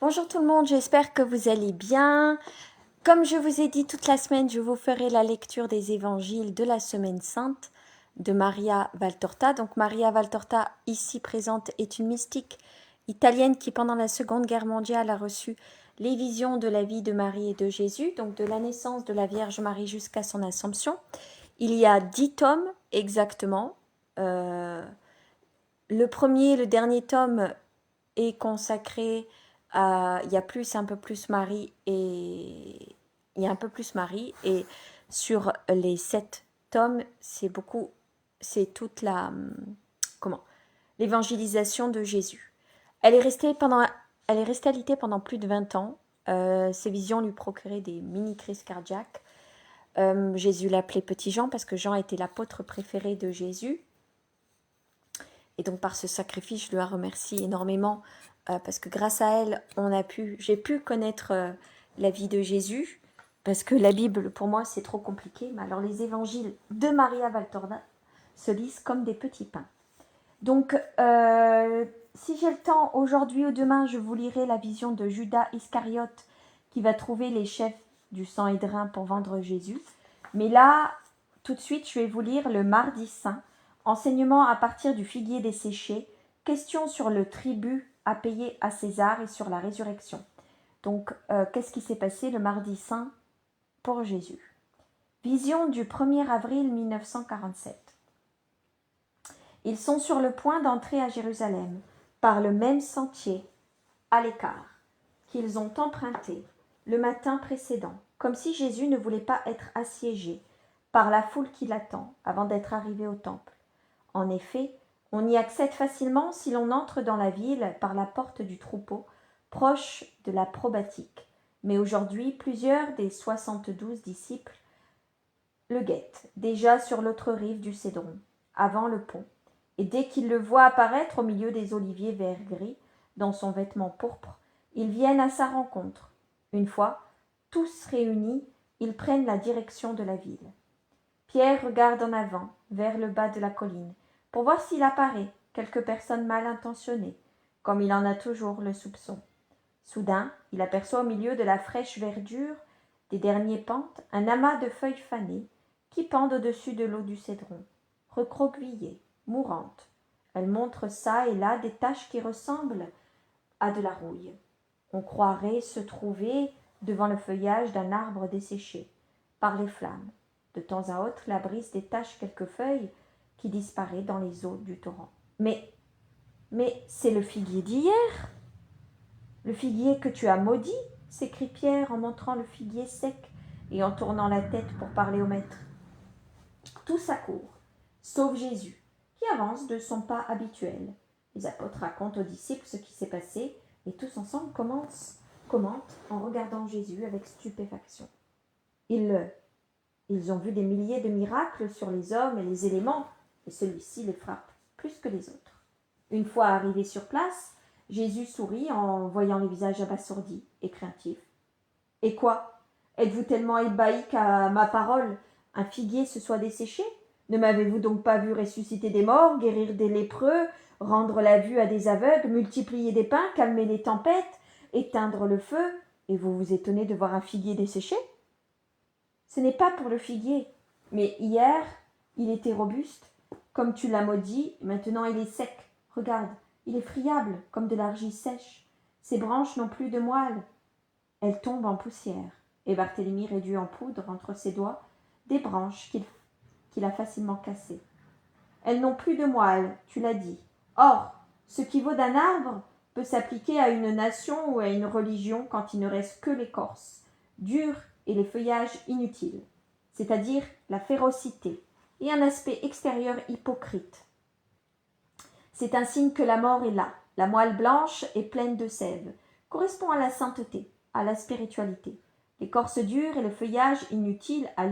Bonjour tout le monde, j'espère que vous allez bien. Comme je vous ai dit toute la semaine, je vous ferai la lecture des évangiles de la semaine sainte de Maria Valtorta. Donc Maria Valtorta, ici présente, est une mystique italienne qui pendant la Seconde Guerre mondiale a reçu les visions de la vie de Marie et de Jésus, donc de la naissance de la Vierge Marie jusqu'à son Assomption. Il y a 10 tomes exactement. Le premier et le dernier tome est consacré à, il y a un peu plus Marie et il y a un peu plus Marie et sur les 7 tomes, c'est toute la l'évangélisation de Jésus. Elle est restée alitée pendant plus de 20 ans. Ses visions lui procuraient des mini-crises cardiaques. Jésus l'appelait Petit Jean parce que Jean était l'apôtre préféré de Jésus. Et donc par ce sacrifice, je la remercie énormément parce que grâce à elle, j'ai pu connaître la vie de Jésus, parce que la Bible, pour moi, c'est trop compliqué. Mais alors les évangiles de Maria Valtorta se lisent comme des petits pains. Donc, si j'ai le temps, aujourd'hui ou demain, je vous lirai la vision de Judas Iscariote qui va trouver les chefs du sang et de rein pour vendre Jésus. Mais là, tout de suite, je vais vous lire le Mardi Saint, enseignement à partir du figuier desséché, question sur le tribut à payer à César et sur la résurrection. Donc, qu'est-ce qui s'est passé le Mardi Saint pour Jésus? Vision du 1er avril 1947. Ils sont sur le point d'entrer à Jérusalem, par le même sentier, à l'écart, qu'ils ont emprunté le matin précédent, comme si Jésus ne voulait pas être assiégé par la foule qui l'attend avant d'être arrivé au temple. En effet, on y accède facilement si l'on entre dans la ville par la porte du troupeau, proche de la probatique. Mais aujourd'hui, plusieurs des 72 disciples le guettent, déjà sur l'autre rive du Cédron, avant le pont. Et dès qu'ils le voient apparaître au milieu des oliviers vert-gris, dans son vêtement pourpre, ils viennent à sa rencontre. Une fois, tous réunis, ils prennent la direction de la ville. Pierre regarde en avant, vers le bas de la colline, pour voir s'il apparaît quelque personne mal intentionnée, comme il en a toujours le soupçon. Soudain, il aperçoit au milieu de la fraîche verdure des derniers pentes un amas de feuilles fanées qui pendent au-dessus de l'eau du Cédron, recroquevillées, mourantes. Elles montrent çà et là des taches qui ressemblent à de la rouille. On croirait se trouver devant le feuillage d'un arbre desséché par les flammes. De temps à autre, la brise détache quelques feuilles qui disparaissent dans les eaux du torrent. Mais c'est le figuier d'hier, le figuier que tu as maudit, s'écrie Pierre en montrant le figuier sec et en tournant la tête pour parler au maître. Tous accourent, sauf Jésus, qui avance de son pas habituel. Les apôtres racontent aux disciples ce qui s'est passé et tous ensemble commentent en regardant Jésus avec stupéfaction. Ils ont vu des milliers de miracles sur les hommes et les éléments, et celui-ci les frappe plus que les autres. Une fois arrivé sur place, Jésus sourit en voyant les visages abasourdis et craintifs. « Et quoi? Êtes-vous tellement ébahis qu'à ma parole, un figuier se soit desséché? Ne m'avez-vous donc pas vu ressusciter des morts, guérir des lépreux, rendre la vue à des aveugles, multiplier des pains, calmer les tempêtes, éteindre le feu, et vous vous étonnez de voir un figuier desséché? Ce n'est pas pour le figuier, mais hier, il était robuste, comme tu l'as maudit, maintenant il est sec. Regarde, il est friable, comme de l'argile sèche. Ses branches n'ont plus de moelle. Elles tombent en poussière. Et Barthélemy réduit en poudre entre ses doigts des branches qu'il a facilement cassées. Elles n'ont plus de moelle, tu l'as dit. Or, ce qui vaut d'un arbre peut s'appliquer à une nation ou à une religion quand il ne reste que l'écorce, dure et les feuillages inutiles, c'est-à-dire la férocité et un aspect extérieur hypocrite. C'est un signe que la mort est là. La moelle blanche et pleine de sève correspond à la sainteté, à la spiritualité. L'écorce dure et le feuillage inutile à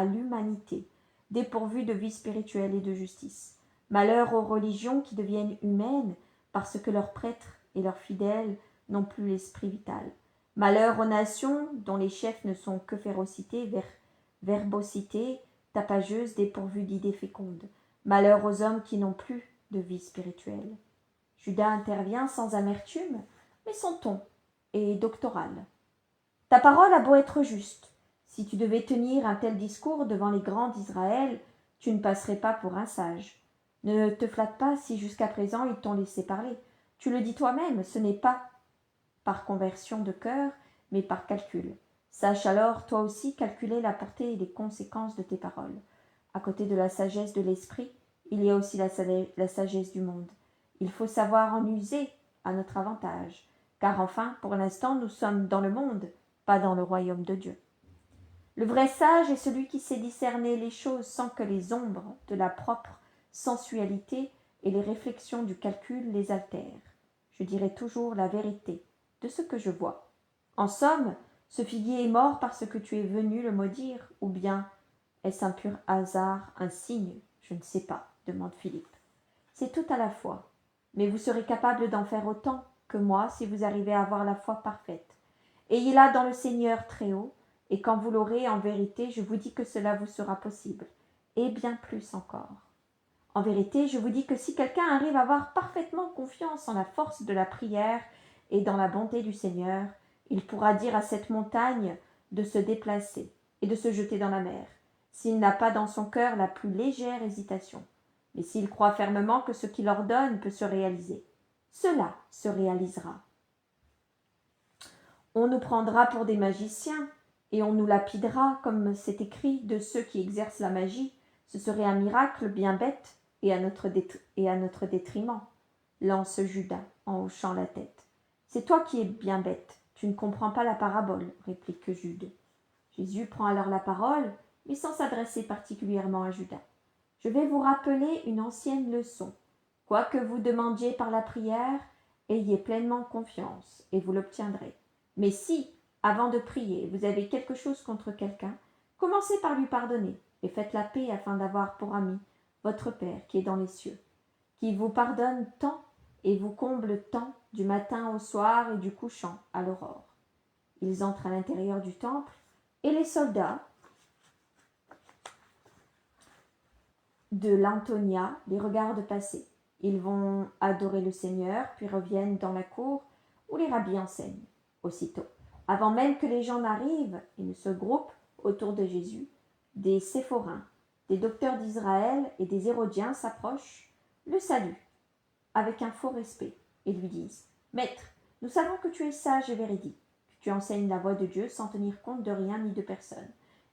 l'humanité, dépourvu de vie spirituelle et de justice. Malheur aux religions qui deviennent humaines parce que leurs prêtres et leurs fidèles n'ont plus l'esprit vital. Malheur aux nations dont les chefs ne sont que férocité, verbosité, tapageuse, dépourvue d'idées fécondes. Malheur aux hommes qui n'ont plus de vie spirituelle. Judas intervient sans amertume, mais son ton et doctorale. Ta parole a beau être juste. Si tu devais tenir un tel discours devant les grands d'Israël, tu ne passerais pas pour un sage. Ne te flatte pas si jusqu'à présent ils t'ont laissé parler. Tu le dis toi-même, ce n'est pas par conversion de cœur, mais par calcul. Sache alors, toi aussi, calculer la portée et les conséquences de tes paroles. À côté de la sagesse de l'esprit, il y a aussi la sagesse du monde. Il faut savoir en user à notre avantage, car enfin, pour l'instant, nous sommes dans le monde, pas dans le royaume de Dieu. Le vrai sage est celui qui sait discerner les choses sans que les ombres de la propre sensualité et les réflexions du calcul les altèrent. Je dirai toujours la vérité de ce que je vois. En somme, ce figuier est mort parce que tu es venu le maudire, ou bien est-ce un pur hasard, un signe? Je ne sais pas, demande Philippe. C'est tout à la fois. Mais vous serez capable d'en faire autant que moi si vous arrivez à avoir la foi parfaite. Ayez-la dans le Seigneur très haut, et quand vous l'aurez, en vérité, je vous dis que cela vous sera possible, et bien plus encore. En vérité, je vous dis que si quelqu'un arrive à avoir parfaitement confiance en la force de la prière et dans la bonté du Seigneur, il pourra dire à cette montagne de se déplacer et de se jeter dans la mer, s'il n'a pas dans son cœur la plus légère hésitation. Mais s'il croit fermement que ce qu'il ordonne peut se réaliser, cela se réalisera. On nous prendra pour des magiciens, et on nous lapidera, comme c'est écrit de ceux qui exercent la magie. Ce serait un miracle bien bête, et à notre détriment, lance Judas en hochant la tête. C'est toi qui es bien bête, tu ne comprends pas la parabole, réplique Jude. Jésus prend alors la parole, mais sans s'adresser particulièrement à Judas. Je vais vous rappeler une ancienne leçon. Quoi que vous demandiez par la prière, ayez pleinement confiance, et vous l'obtiendrez. Mais si, avant de prier, vous avez quelque chose contre quelqu'un, commencez par lui pardonner, et faites la paix afin d'avoir pour ami votre Père qui est dans les cieux, qui vous pardonne tant et vous comble tant du matin au soir et du couchant à l'aurore. Ils entrent à l'intérieur du temple, et les soldats de l'Antonia les regardent passer. Ils vont adorer le Seigneur, puis reviennent dans la cour où les rabbis enseignent. Aussitôt, avant même que les gens n'arrivent et ne se groupent autour de Jésus, des Séphorains, des docteurs d'Israël et des Hérodiens s'approchent, le saluent avec un faux respect et lui disent « Maître, nous savons que tu es sage et véridique, que tu enseignes la voie de Dieu sans tenir compte de rien ni de personne,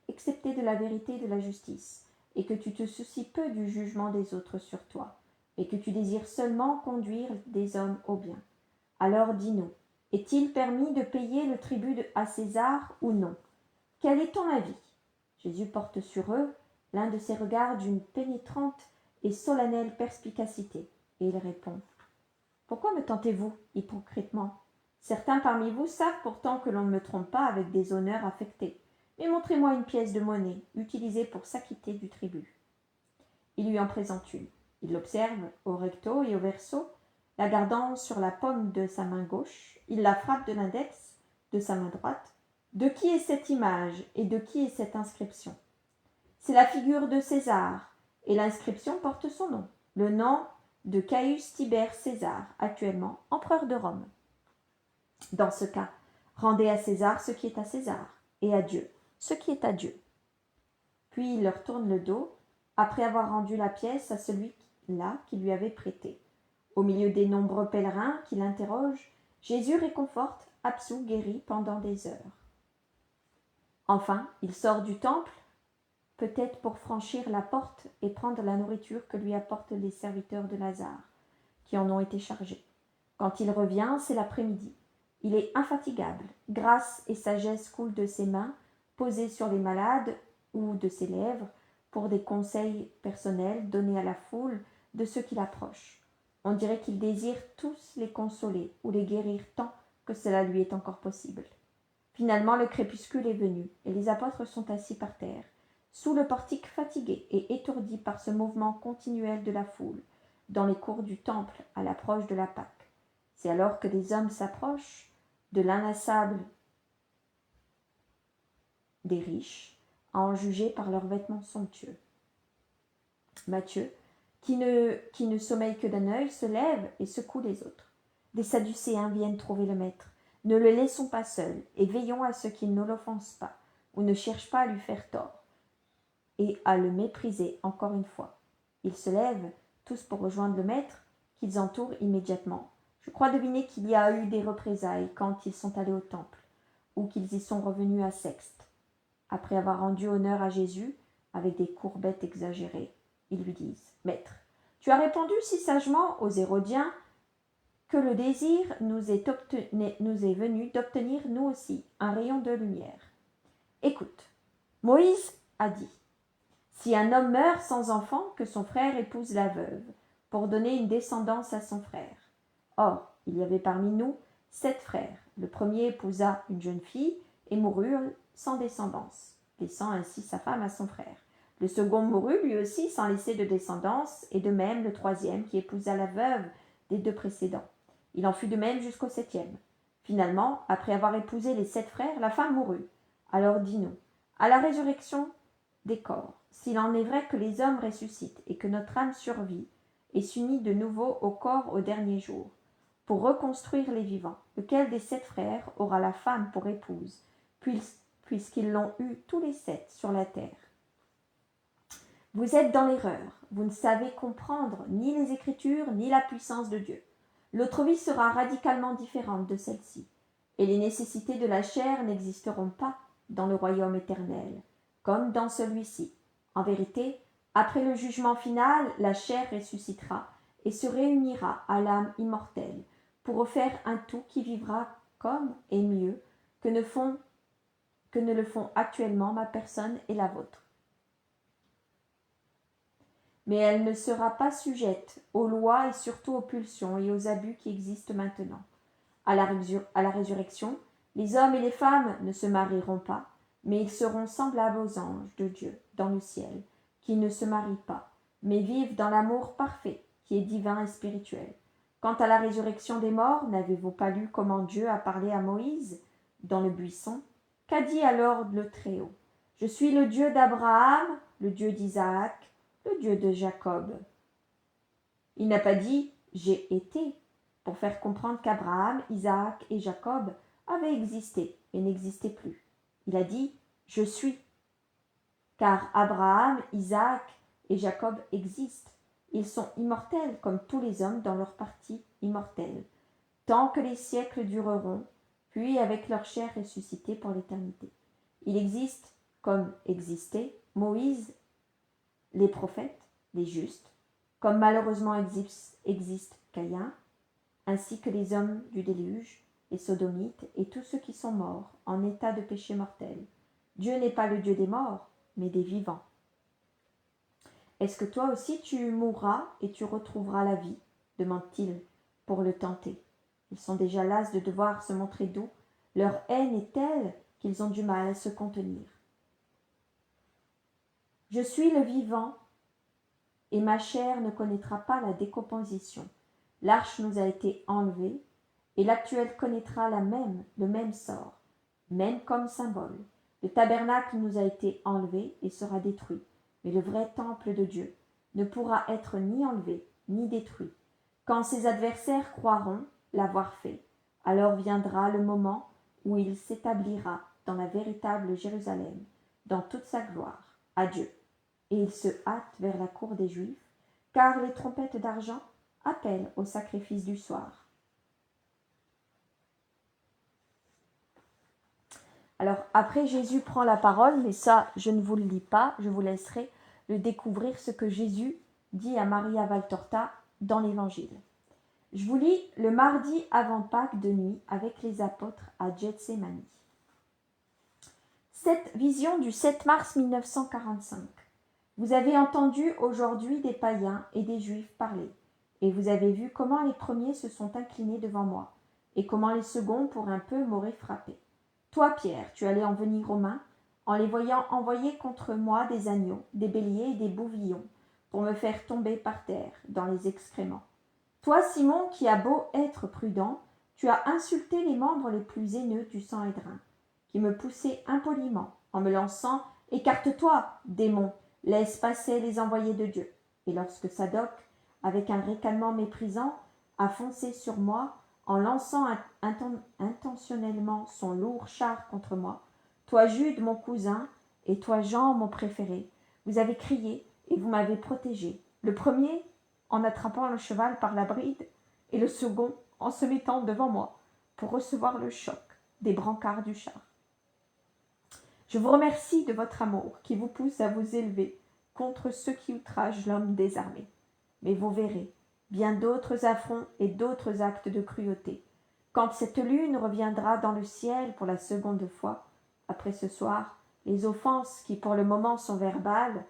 excepté de la vérité et de la justice, et que tu te soucies peu du jugement des autres sur toi, et que tu désires seulement conduire des hommes au bien. Alors dis-nous, est-il permis de payer le tribut à César ou non? Quel est ton avis? » Jésus porte sur eux l'un de ses regards d'une pénétrante et solennelle perspicacité, et il répond « Pourquoi me tentez-vous, hypocritement? Certains parmi vous savent pourtant que l'on ne me trompe pas avec des honneurs affectés. Mais montrez-moi une pièce de monnaie utilisée pour s'acquitter du tribut. » Il lui en présente une. Il l'observe au recto et au verso, la gardant sur la paume de sa main gauche. Il la frappe de l'index de sa main droite. De qui est cette image et de qui est cette inscription? C'est la figure de César, et l'inscription porte son nom, le nom de Caius Tibère César, actuellement empereur de Rome. Dans ce cas, rendez à César ce qui est à César, et à Dieu ce qui est à Dieu. Puis il leur tourne le dos, après avoir rendu la pièce à celui-là qui lui avait prêté. Au milieu des nombreux pèlerins qui l'interrogent, Jésus réconforte, absout, guérit pendant des heures. Enfin, il sort du temple, peut-être pour franchir la porte et prendre la nourriture que lui apportent les serviteurs de Lazare, qui en ont été chargés. Quand il revient, c'est l'après-midi. Il est infatigable. Grâce et sagesse coulent de ses mains, posées sur les malades, ou de ses lèvres, pour des conseils personnels donnés à la foule de ceux qui l'approchent. On dirait qu'il désire tous les consoler ou les guérir tant que cela lui est encore possible. Finalement, le crépuscule est venu, et les apôtres sont assis par terre, sous le portique fatigués et étourdis par ce mouvement continuel de la foule, dans les cours du temple à l'approche de la Pâque. C'est alors que des hommes s'approchent de l'inlassable des riches, à en juger par leurs vêtements somptueux. Matthieu, qui ne sommeille que d'un œil, se lève et secoue les autres. Des Sadducéens viennent trouver le maître. Ne le laissons pas seul, et veillons à ce qu'il ne l'offense pas, ou ne cherche pas à lui faire tort, et à le mépriser encore une fois. Ils se lèvent, tous pour rejoindre le maître, qu'ils entourent immédiatement. Je crois deviner qu'il y a eu des représailles quand ils sont allés au temple, ou qu'ils y sont revenus à Sexte. Après avoir rendu honneur à Jésus, avec des courbettes exagérées, ils lui disent « Maître, tu as répondu si sagement aux Hérodiens que le désir nous est venu d'obtenir nous aussi un rayon de lumière. Écoute, Moïse a dit « Si un homme meurt sans enfant, que son frère épouse la veuve, pour donner une descendance à son frère. Or, il y avait parmi nous 7 frères. Le premier épousa une jeune fille et mourut sans descendance, laissant ainsi sa femme à son frère. Le second mourut lui aussi sans laisser de descendance, et de même le troisième qui épousa la veuve des 2 précédents. Il en fut de même jusqu'au 7e. Finalement, après avoir épousé les 7 frères, la femme mourut. Alors dis-nous, à la résurrection des corps, s'il en est vrai que les hommes ressuscitent et que notre âme survit et s'unit de nouveau au corps au dernier jour, pour reconstruire les vivants, lequel des 7 frères aura la femme pour épouse, puisqu'ils l'ont eu tous les 7 sur la terre? Vous êtes dans l'erreur, vous ne savez comprendre ni les Écritures ni la puissance de Dieu. L'autre vie sera radicalement différente de celle-ci, et les nécessités de la chair n'existeront pas dans le royaume éternel, comme dans celui-ci. En vérité, après le jugement final, la chair ressuscitera et se réunira à l'âme immortelle, pour refaire un tout qui vivra comme et mieux que ne le font actuellement ma personne et la vôtre. Mais elle ne sera pas sujette aux lois et surtout aux pulsions et aux abus qui existent maintenant. À la résurrection, les hommes et les femmes ne se marieront pas, mais ils seront semblables aux anges de Dieu dans le ciel, qui ne se marient pas, mais vivent dans l'amour parfait, qui est divin et spirituel. Quant à la résurrection des morts, n'avez-vous pas lu comment Dieu a parlé à Moïse dans le buisson? Qu'a dit alors le Très-Haut? Je suis le Dieu d'Abraham, le Dieu d'Isaac, le Dieu de Jacob. Il n'a pas dit « j'ai été » pour faire comprendre qu'Abraham, Isaac et Jacob avaient existé et n'existaient plus. Il a dit « je suis », car Abraham, Isaac et Jacob existent. Ils sont immortels comme tous les hommes dans leur partie immortelle, tant que les siècles dureront, puis avec leur chair ressuscitée pour l'éternité. Il existe comme existaient Moïse, les prophètes, les justes, comme malheureusement existe Caïn, ainsi que les hommes du déluge, les sodomites et tous ceux qui sont morts en état de péché mortel. Dieu n'est pas le Dieu des morts, mais des vivants. Est-ce que toi aussi tu mourras et tu retrouveras la vie? Demande-t-il pour le tenter. Ils sont déjà las de devoir se montrer doux. Leur haine est telle qu'ils ont du mal à se contenir. Je suis le vivant, et ma chair ne connaîtra pas la décomposition. L'arche nous a été enlevée, et l'actuelle connaîtra le même sort, même comme symbole. Le tabernacle nous a été enlevé et sera détruit, mais le vrai temple de Dieu ne pourra être ni enlevé ni détruit. Quand ses adversaires croiront l'avoir fait, alors viendra le moment où il s'établira dans la véritable Jérusalem, dans toute sa gloire, à Dieu. Et il se hâte vers la cour des Juifs, car les trompettes d'argent appellent au sacrifice du soir. Alors après Jésus prend la parole, mais ça je ne vous le lis pas, je vous laisserai le découvrir ce que Jésus dit à Maria Valtorta dans l'Évangile. Je vous lis le mardi avant Pâques de nuit avec les apôtres à Gethsémani. Cette vision du 7 mars 1945. Vous avez entendu aujourd'hui des païens et des juifs parler, et vous avez vu comment les premiers se sont inclinés devant moi, et comment les seconds pour un peu m'auraient frappé. Toi, Pierre, tu allais en venir aux mains, en les voyant envoyer contre moi des agneaux, des béliers et des bouvillons, pour me faire tomber par terre dans les excréments. Toi, Simon, qui as beau être prudent, tu as insulté les membres les plus haineux du Sanhédrin, qui me poussaient impoliment, en me lançant « Écarte-toi, démon !» Laisse passer les envoyés de Dieu. Et lorsque Sadoc, avec un ricanement méprisant, a foncé sur moi en lançant intentionnellement son lourd char contre moi. Toi, Jude, mon cousin, et toi, Jean, mon préféré, vous avez crié et vous m'avez protégé. Le premier en attrapant le cheval par la bride, et le second en se mettant devant moi pour recevoir le choc des brancards du char. Je vous remercie de votre amour qui vous pousse à vous élever contre ceux qui outragent l'homme désarmé. Mais vous verrez bien d'autres affronts et d'autres actes de cruauté. Quand cette lune reviendra dans le ciel pour la seconde fois, après ce soir, les offenses qui pour le moment sont verbales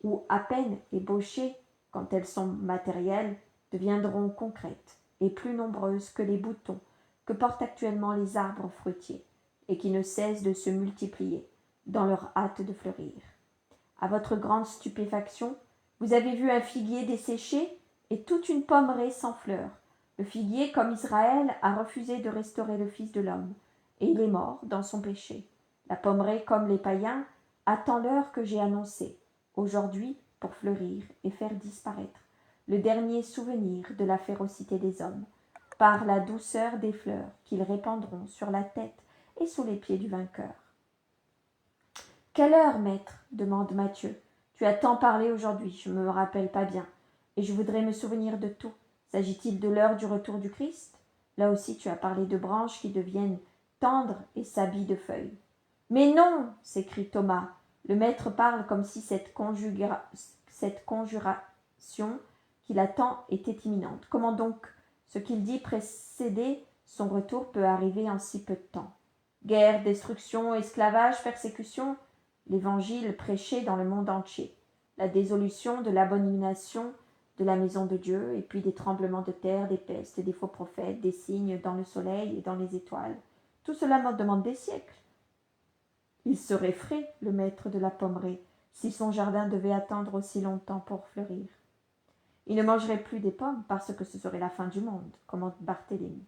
ou à peine ébauchées, quand elles sont matérielles, deviendront concrètes et plus nombreuses que les boutons que portent actuellement les arbres fruitiers et qui ne cessent de se multiplier dans leur hâte de fleurir. À votre grande stupéfaction, vous avez vu un figuier desséché et toute une pommeraie sans fleurs. Le figuier, comme Israël, a refusé de restaurer le Fils de l'homme, et il est mort dans son péché. La pommeraie, comme les païens, attend l'heure que j'ai annoncée, aujourd'hui, pour fleurir et faire disparaître le dernier souvenir de la férocité des hommes, par la douceur des fleurs qu'ils répandront sur la tête et sous les pieds du vainqueur. Quelle heure, maître demande Matthieu. Tu as tant parlé aujourd'hui, je ne me rappelle pas bien, et je voudrais me souvenir de tout. S'agit-il de l'heure du retour du Christ? Là aussi tu as parlé de branches qui deviennent tendres et s'habillent de feuilles. Mais non, s'écrie Thomas. Le maître parle comme si cette conjuration qu'il attend était imminente. Comment donc ce qu'il dit précéder son retour peut arriver en si peu de temps? Guerre, destruction, esclavage, persécution, l'évangile prêché dans le monde entier, la dissolution de l'abomination de la maison de Dieu, et puis des tremblements de terre, des pestes, des faux prophètes, des signes dans le soleil et dans les étoiles. Tout cela me demande des siècles. Il serait frais, le maître de la pommeraie, si son jardin devait attendre aussi longtemps pour fleurir. Il ne mangerait plus des pommes parce que ce serait la fin du monde, commente Barthélemy.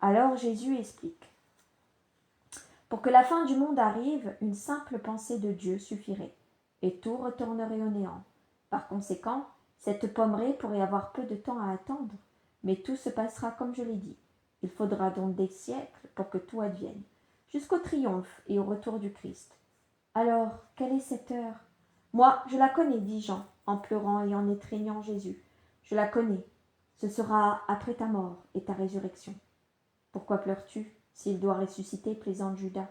Alors Jésus explique. Pour que la fin du monde arrive, une simple pensée de Dieu suffirait, et tout retournerait au néant. Par conséquent, cette pommeraie pourrait avoir peu de temps à attendre, mais tout se passera comme je l'ai dit. Il faudra donc des siècles pour que tout advienne, jusqu'au triomphe et au retour du Christ. Alors, quelle est cette heure? Moi, je la connais, dit Jean, en pleurant et en étreignant Jésus. Je la connais. Ce sera après ta mort et ta résurrection. Pourquoi pleures-tu? S'il doit ressusciter, plaisante Judas.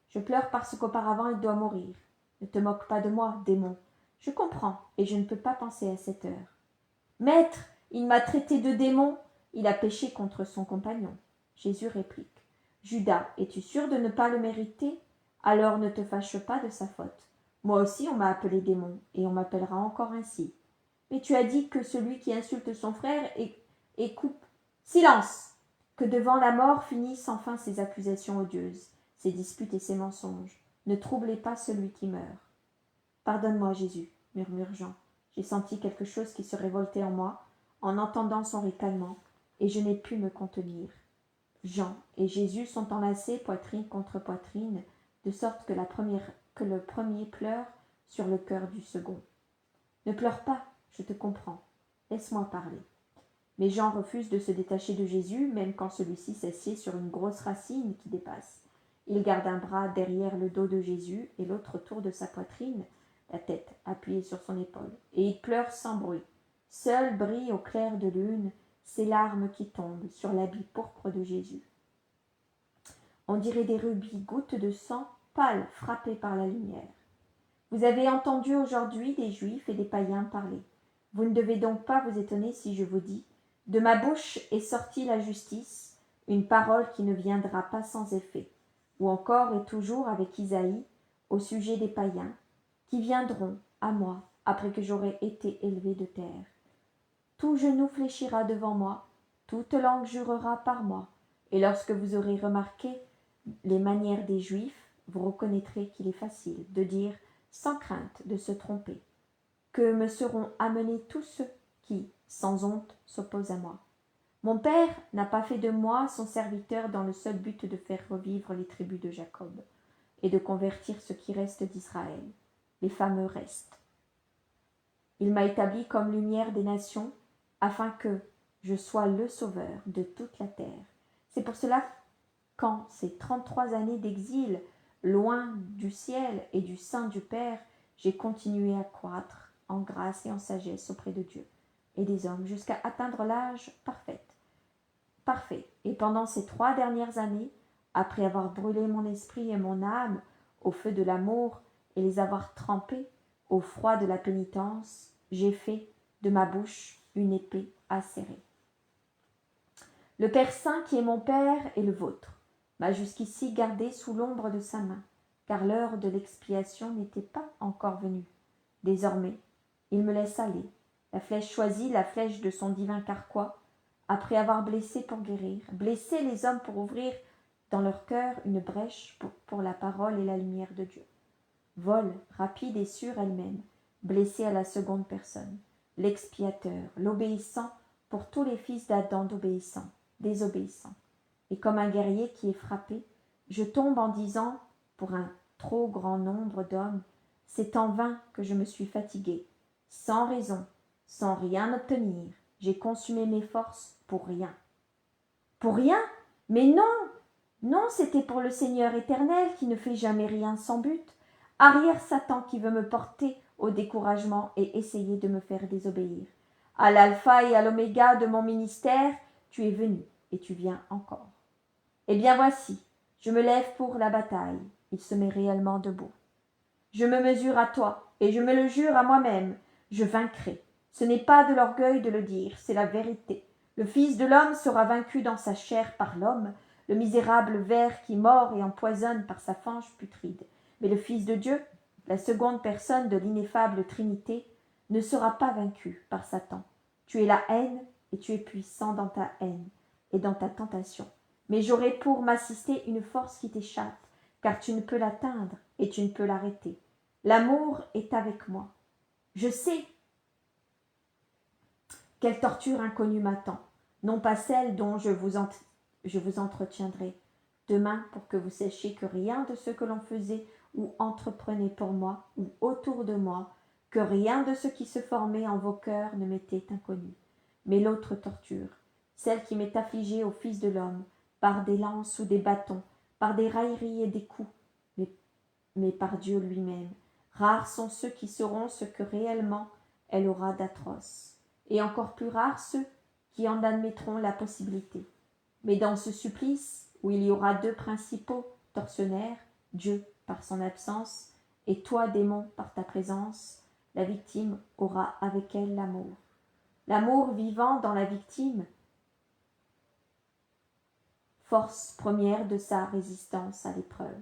Je pleure parce qu'auparavant il doit mourir. Ne te moque pas de moi, démon. Je comprends, et je ne peux pas penser à cette heure. Maître, il m'a traité de démon. Il a péché contre son compagnon. Jésus réplique. Judas, es-tu sûr de ne pas le mériter? Alors ne te fâche pas de sa faute. Moi aussi on m'a appelé démon, et on m'appellera encore ainsi. Mais tu as dit que celui qui insulte son frère et coupe. Silence! Que devant la mort finissent enfin ces accusations odieuses, ces disputes et ces mensonges. Ne troublez pas celui qui meurt. Pardonne-moi, Jésus, murmure Jean. J'ai senti quelque chose qui se révoltait en moi, en entendant son ricanement, et je n'ai pu me contenir. Jean et Jésus sont enlacés poitrine contre poitrine, de sorte que le premier pleure sur le cœur du second. Ne pleure pas, je te comprends. Laisse-moi parler. Mais Jean refuse de se détacher de Jésus, même quand celui-ci s'assied sur une grosse racine qui dépasse. Il garde un bras derrière le dos de Jésus et l'autre autour de sa poitrine, la tête appuyée sur son épaule, et il pleure sans bruit. Seul brille au clair de lune ces larmes qui tombent sur l'habit pourpre de Jésus. On dirait des rubis, gouttes de sang, pâles, frappées par la lumière. Vous avez entendu aujourd'hui des Juifs et des païens parler. Vous ne devez donc pas vous étonner si je vous dis « De ma bouche est sortie la justice, une parole qui ne viendra pas sans effet. » Ou encore et toujours avec Isaïe, au sujet des païens, qui viendront à moi après que j'aurai été élevé de terre. Tout genou fléchira devant moi, toute langue jurera par moi, et lorsque vous aurez remarqué les manières des Juifs, vous reconnaîtrez qu'il est facile de dire sans crainte de se tromper, que me seront amenés tous ceux qui, sans honte, s'opposent à moi. Mon Père n'a pas fait de moi son serviteur dans le seul but de faire revivre les tribus de Jacob et de convertir ce qui reste d'Israël, les fameux restes. Il m'a établi comme lumière des nations, afin que je sois le sauveur de toute la terre. C'est pour cela qu'en ces 33 années d'exil, loin du ciel et du sein du Père, j'ai continué à croître en grâce et en sagesse auprès de Dieu et des hommes jusqu'à atteindre l'âge parfait. Et pendant ces 3 dernières années, après avoir brûlé mon esprit et mon âme au feu de l'amour et les avoir trempés au froid de la pénitence, j'ai fait de ma bouche une épée acérée. Le Père Saint qui est mon Père et le vôtre m'a jusqu'ici gardé sous l'ombre de sa main, car l'heure de l'expiation n'était pas encore venue. Désormais, il me laisse aller, la flèche choisie, la flèche de son divin carquois, après avoir blessé pour guérir, blessé les hommes pour ouvrir dans leur cœur une brèche pour la parole et la lumière de Dieu. Vol, rapide et sûre elle-même, blessée à la seconde personne, l'expiateur, l'obéissant pour tous les fils d'Adam désobéissants. Et comme un guerrier qui est frappé, je tombe en disant, pour un trop grand nombre d'hommes, c'est en vain que je me suis fatigué, sans raison, sans rien obtenir, j'ai consumé mes forces pour rien. Pour rien? Mais non! Non, c'était pour le Seigneur éternel qui ne fait jamais rien sans but. Arrière Satan qui veut me porter au découragement et essayer de me faire désobéir. À l'alpha et à l'oméga de mon ministère, tu es venu et tu viens encore. Eh bien voici, je me lève pour la bataille. Il se met réellement debout. Je me mesure à toi et je me le jure à moi-même. Je vaincrai. Ce n'est pas de l'orgueil de le dire, c'est la vérité. Le Fils de l'homme sera vaincu dans sa chair par l'homme, le misérable ver qui mord et empoisonne par sa fange putride. Mais le Fils de Dieu, la seconde personne de l'ineffable Trinité, ne sera pas vaincu par Satan. Tu es la haine et tu es puissant dans ta haine et dans ta tentation. Mais j'aurai pour m'assister une force qui t'échappe, car tu ne peux l'atteindre et tu ne peux l'arrêter. L'amour est avec moi. Je sais quelle torture inconnue m'attend, non pas celle dont je vous entretiendrai demain pour que vous sachiez que rien de ce que l'on faisait ou entreprenait pour moi ou autour de moi, que rien de ce qui se formait en vos cœurs ne m'était inconnu. Mais l'autre torture, celle qui m'est affligée au Fils de l'homme, par des lances ou des bâtons, par des railleries et des coups, mais par Dieu lui-même. Rares sont ceux qui sauront ce que réellement elle aura d'atroce, et encore plus rares ceux qui en admettront la possibilité. Mais dans ce supplice, où il y aura 2 principaux tortionnaires, Dieu par son absence, et toi, démon, par ta présence, la victime aura avec elle l'amour. L'amour vivant dans la victime, force première de sa résistance à l'épreuve,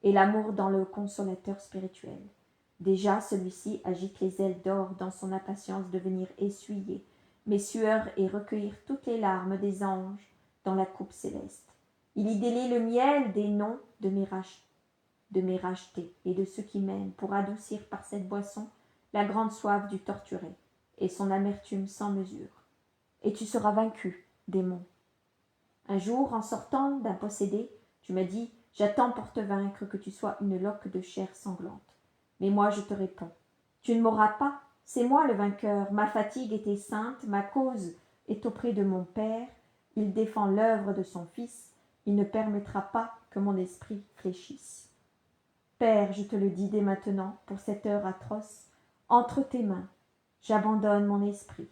et l'amour dans le consolateur spirituel. Déjà, celui-ci agite les ailes d'or dans son impatience de venir essuyer mes sueurs et recueillir toutes les larmes des anges dans la coupe céleste. Il y délie le miel des noms de mes rachetés et de ceux qui m'aiment pour adoucir par cette boisson la grande soif du torturé et son amertume sans mesure. Et tu seras vaincu, démon. Un jour, en sortant d'un possédé, tu m'as dit « J'attends pour te vaincre que tu sois une loque de chair sanglante. » Mais moi, je te réponds « Tu ne m'auras pas, c'est moi le vainqueur. Ma fatigue était sainte, ma cause est auprès de mon Père. Il défend l'œuvre de son Fils. Il ne permettra pas que mon esprit fléchisse. Père, je te le dis dès maintenant, pour cette heure atroce, entre tes mains, j'abandonne mon esprit.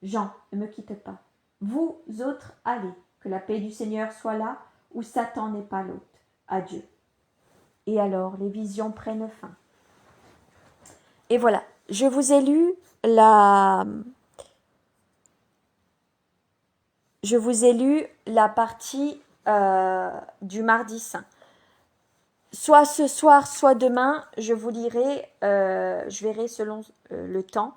Jean, ne me quitte pas. Vous autres, allez, que la paix du Seigneur soit là, où Satan n'est pas l'hôte. Adieu. » Et alors, les visions prennent fin. Et voilà, je vous ai lu la partie du mardi saint. Soit ce soir, soit demain, je vous lirai, je verrai selon le temps.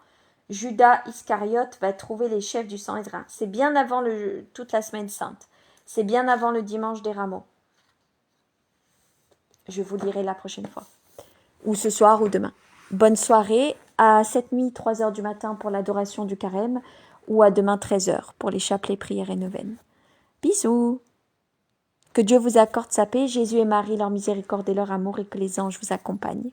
Judas Iscariote va trouver les chefs du Sanhédrin. C'est bien avant toute la semaine sainte. C'est bien avant le dimanche des Rameaux. Je vous lirai la prochaine fois. Ou ce soir ou demain. Bonne soirée. À cette nuit, 3h du matin pour l'adoration du carême. Ou à demain, 13h pour les chapelets, prières et neuvaines. Bisous. Que Dieu vous accorde sa paix, Jésus et Marie, leur miséricorde et leur amour, et que les anges vous accompagnent.